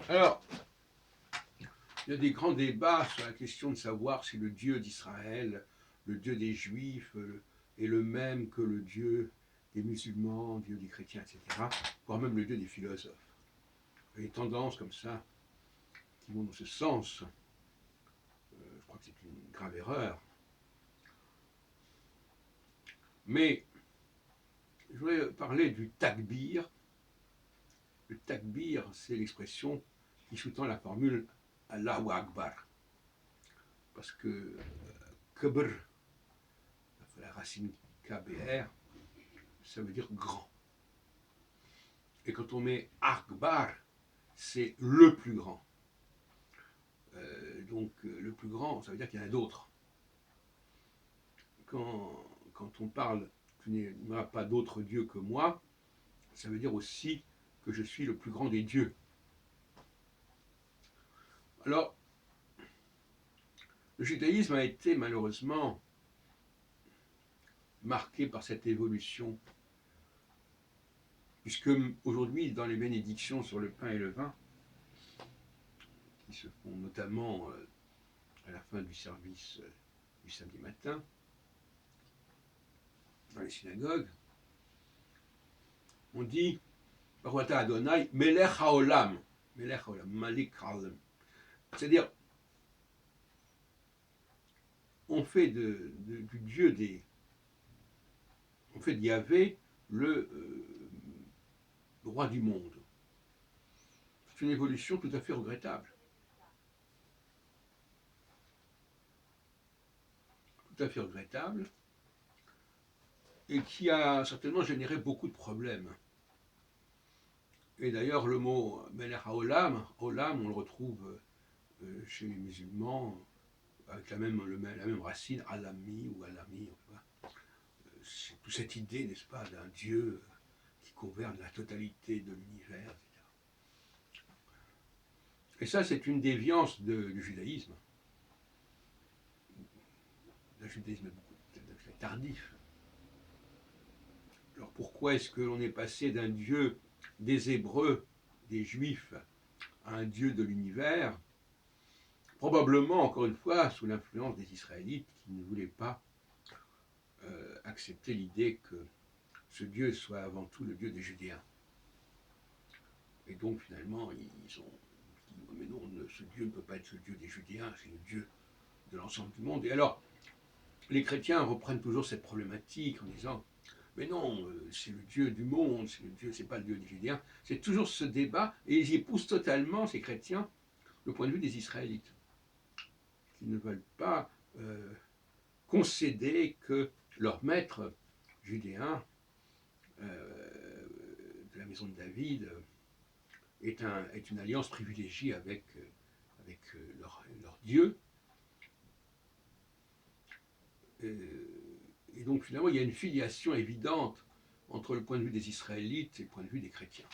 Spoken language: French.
Alors, il y a des grands débats sur la question de savoir si le Dieu d'Israël, le Dieu des Juifs, est le même que le Dieu des musulmans, Dieu des chrétiens, etc., voire même le Dieu des philosophes. Il y a des tendances comme ça qui vont dans ce sens. Je crois que c'est une grave erreur. Mais je voudrais parler du takbir. Le takbir, c'est l'expression qui sous-tend la formule Allahu Akbar. Parce que Kabr, la racine KBR, ça veut dire grand. Et quand on met Akbar, c'est le plus grand. Donc le plus grand, ça veut dire qu'il y en a d'autres. Quand on parle, tu n'auras pas d'autre Dieu que moi, ça veut dire aussi que je suis le plus grand des dieux. Alors, le judaïsme a été malheureusement marqué par cette évolution, puisque aujourd'hui, dans les bénédictions sur le pain et le vin, qui se font notamment à la fin du service du samedi matin, dans les synagogues, on dit Baruch atah Adonai, Melech haolam, Melech haolam, Malik haolam. C'est-à-dire, on fait du Dieu des. On fait d'Yahvé le roi du monde. C'est une évolution tout à fait regrettable. Tout à fait regrettable. Et qui a certainement généré beaucoup de problèmes. Et d'ailleurs, le mot Melech haolam, Olam, on le retrouve chez les musulmans avec la même racine, Alami ou Alami. C'est toute cette idée, n'est-ce pas, d'un Dieu qui gouverne la totalité de l'univers, etc. Et ça, c'est une déviance du judaïsme. Le judaïsme est tardif. Alors pourquoi est-ce que l'on est passé d'un Dieu des Hébreux, des Juifs, à un Dieu de l'univers? Probablement, encore une fois, sous l'influence des Israélites qui ne voulaient pas accepter l'idée que ce Dieu soit avant tout le Dieu des Judéens. Et donc finalement, ils ont dit, mais non, ce Dieu ne peut pas être le Dieu des Judéens, c'est le Dieu de l'ensemble du monde. Et alors, les chrétiens reprennent toujours cette problématique en disant, mais non, c'est le Dieu du monde, c'est pas le Dieu des Judéens. C'est toujours ce débat, et ils y poussent totalement, ces chrétiens, le point de vue des Israélites, qui ne veulent pas concéder que leur maître judéen de la maison de David est une alliance privilégiée avec leur Dieu. Et donc finalement, il y a une filiation évidente entre le point de vue des Israélites et le point de vue des chrétiens.